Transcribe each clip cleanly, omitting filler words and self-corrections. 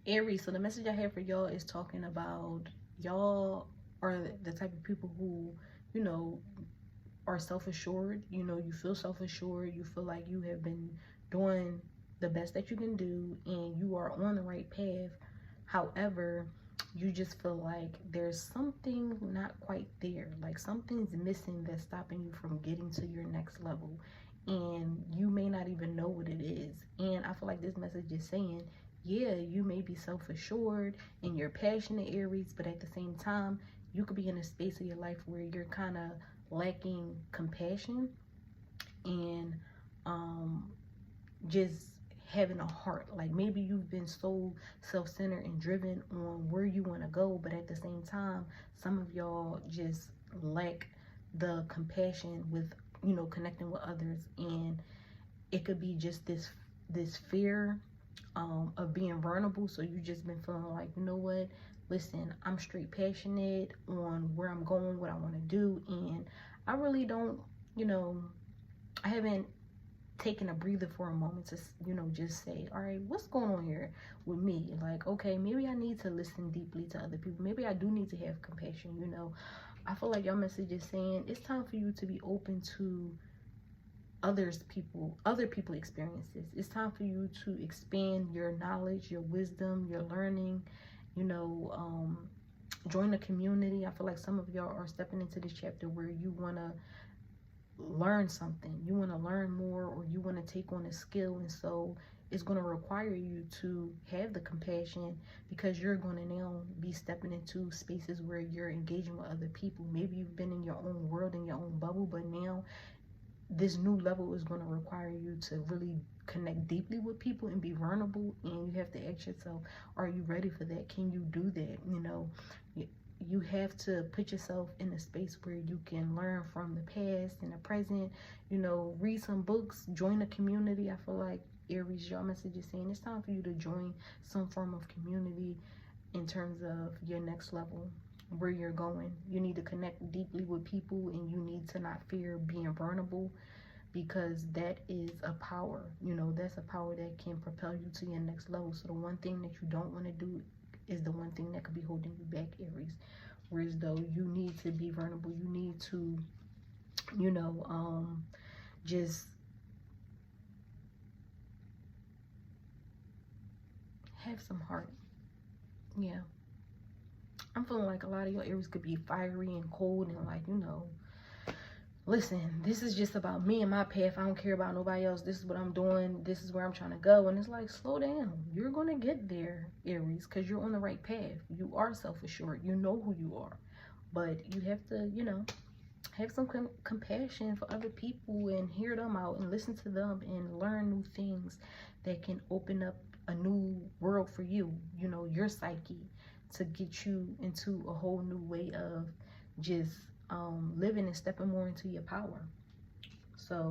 Aries, so the message I have for y'all is talking about y'all are the type of people who, you know, are self-assured. You know, you feel self-assured, you feel like you have been doing the best that you can do and you are on the right path. However, you just feel like there's something not quite there, like something's missing that's stopping you from getting to your next level, and you may not even know what it is. And I feel like this message is saying, yeah, you may be self-assured and you're passionate, Aries, but at the same time you could be in a space of your life where you're kind of lacking compassion and um just having a heart. Like maybe you've been so self-centered and driven on where you want to go, but at the same time some of y'all just lack the compassion with, you know, connecting with others. And it could be just this fear of being vulnerable. So you just been feeling like, you know what, listen, I'm straight passionate on where I'm going, what I want to do, and I really don't, you know, I haven't taken a breather for a moment to, you know, just say, all right, what's going on here with me? Like, okay, maybe I need to listen deeply to other people. Maybe I do need to have compassion, you know. I feel like your message is saying it's time for you to be open to other people experiences. It's time for you to expand your knowledge, your wisdom, your learning, you know. Join the community. I feel like some of y'all are stepping into this chapter where you want to learn something, you want to learn more, or you want to take on a skill. And so it's going to require you to have the compassion, because you're going to now be stepping into spaces where you're engaging with other people. Maybe you've been in your own world, in your own bubble, but now this new level is going to require you to really connect deeply with people and be vulnerable. And you have to ask yourself, are you ready for that? Can you do that? You know, you have to put yourself in a space where you can learn from the past and the present. You know, read some books, join a community. I feel like, Aries, your message is saying it's time for you to join some form of community in terms of your next level, where you're going. You need to connect deeply with people, and you need to not fear being vulnerable, because that is a power. You know, that's a power that can propel you to your next level. So the one thing that you don't want to do is the one thing that could be holding you back, Aries. Whereas though you need to be vulnerable, you need to, you know, just have some heart. Yeah. I'm feeling like a lot of your Aries could be fiery and cold and like, you know, listen, this is just about me and my path. I don't care about nobody else. This is what I'm doing. This is where I'm trying to go. And it's like, slow down. You're going to get there, Aries, because you're on the right path. You are self-assured. You know who you are. But you have to, you know, have some compassion for other people and hear them out and listen to them and learn new things that can open up a new world for you, you know, your psyche, to get you into a whole new way of just living and stepping more into your power. So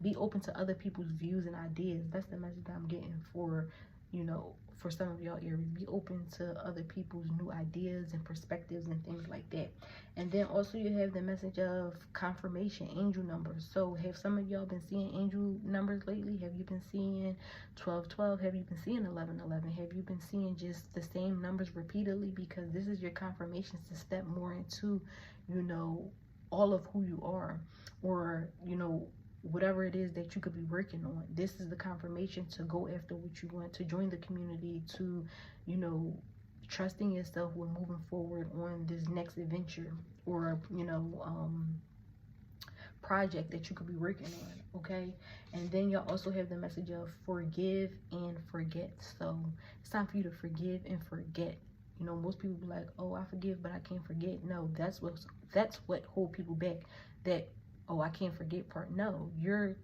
be open to other people's views and ideas. That's the message that I'm getting for, you know, for some of y'all, Aries. Be open to other people's new ideas and perspectives and things like that. And then also you have the message of confirmation, angel numbers. So have some of y'all been seeing angel numbers lately? Have you been seeing 1212? Have you been seeing 1111? Have you been seeing just the same numbers repeatedly? Because this is your confirmations to step more into, you know, all of who you are, or, you know, whatever it is that you could be working on. This is the confirmation to go after what you want, to join the community, to, you know, trusting yourself with moving forward on this next adventure, or, you know, project that you could be working on. Okay. And then you'll also have the message of forgive and forget. So it's time for you to forgive and forget. You know, most people be like, oh, I forgive but I can't forget. No, that's what hold people back. That, oh, I can't forget part. No, you're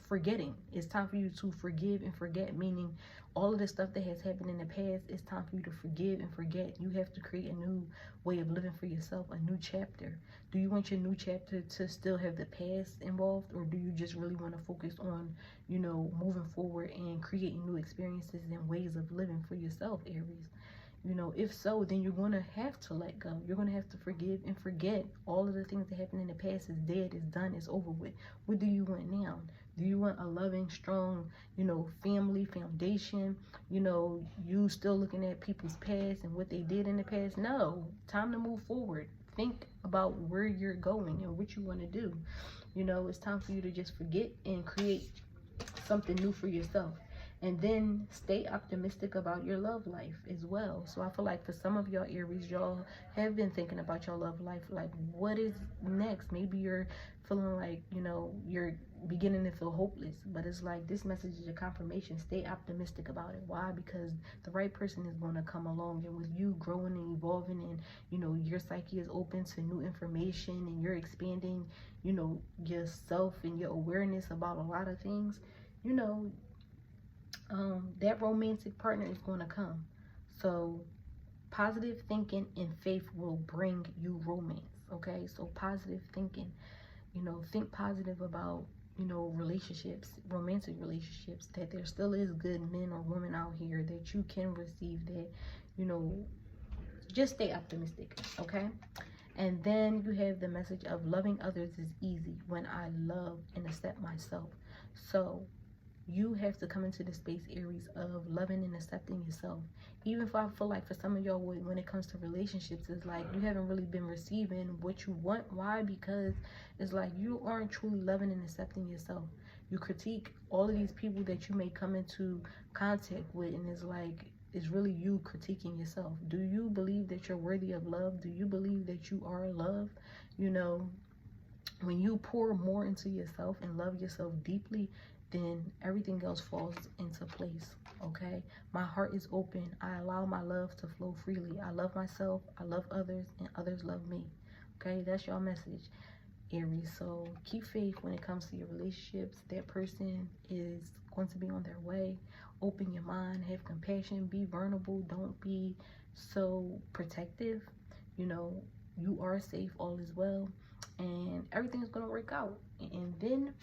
forgetting. It's time for you to forgive and forget, meaning all of the stuff that has happened in the past. It's time for you to forgive and forget. You have to create a new way of living for yourself, a new chapter. Do you want your new chapter to still have the past involved, or do you just really want to focus on, you know, moving forward and creating new experiences and ways of living for yourself, Aries? You know, if so, then you're going to have to let go. You're going to have to forgive and forget. All of the things that happened in the past is dead, is done, is over with. What do you want now? Do you want a loving, strong, family foundation? You still looking at people's past and what they did in the past? No, time to move forward. Think about where you're going and what you want to do. It's time for you to just forget and create something new for yourself. And then stay optimistic about your love life as well. So I feel like for some of y'all Aries, y'all have been thinking about your love life. Like, what is next? Maybe you're feeling like, you're beginning to feel hopeless. But it's like this message is a confirmation. Stay optimistic about it. Why? Because the right person is going to come along. And with you growing and evolving and, your psyche is open to new information and you're expanding, yourself and your awareness about a lot of things, you know, that romantic partner is going to come. So positive thinking and faith will bring you romance. Okay, so positive thinking, think positive about, relationships, romantic relationships, that there still is good men or women out here that you can receive, that, just stay optimistic. Okay. And then you have the message of loving others is easy when I love and accept myself. So you have to come into the space, Aries, of loving and accepting yourself. Even if I feel like for some of y'all, when it comes to relationships, it's like you haven't really been receiving what you want. Why? Because it's like you aren't truly loving and accepting yourself. You critique all of these people that you may come into contact with, and it's like it's really you critiquing yourself. Do you believe that you're worthy of love? Do you believe that you are loved? When you pour more into yourself and love yourself deeply, then everything else falls into place. Okay, my heart is open. I allow my love to flow freely. I love myself, I love others, and others love me. Okay, that's your message, Aries. So keep faith when it comes to your relationships. That person is going to be on their way. Open your mind, have compassion, be vulnerable, don't be so protective. You are safe, all is well, and everything's going to work out. And then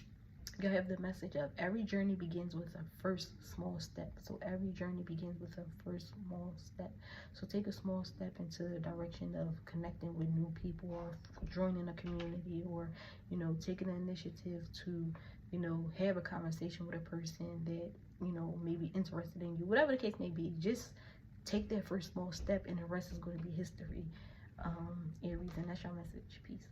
you have the message of every journey begins with a first small step. So every journey begins with a first small step. So take a small step into the direction of connecting with new people, or joining a community, or taking an initiative to have a conversation with a person that may be interested in you. Whatever the case may be, just take that first small step and the rest is going to be history. Aries, and that's your message. Peace.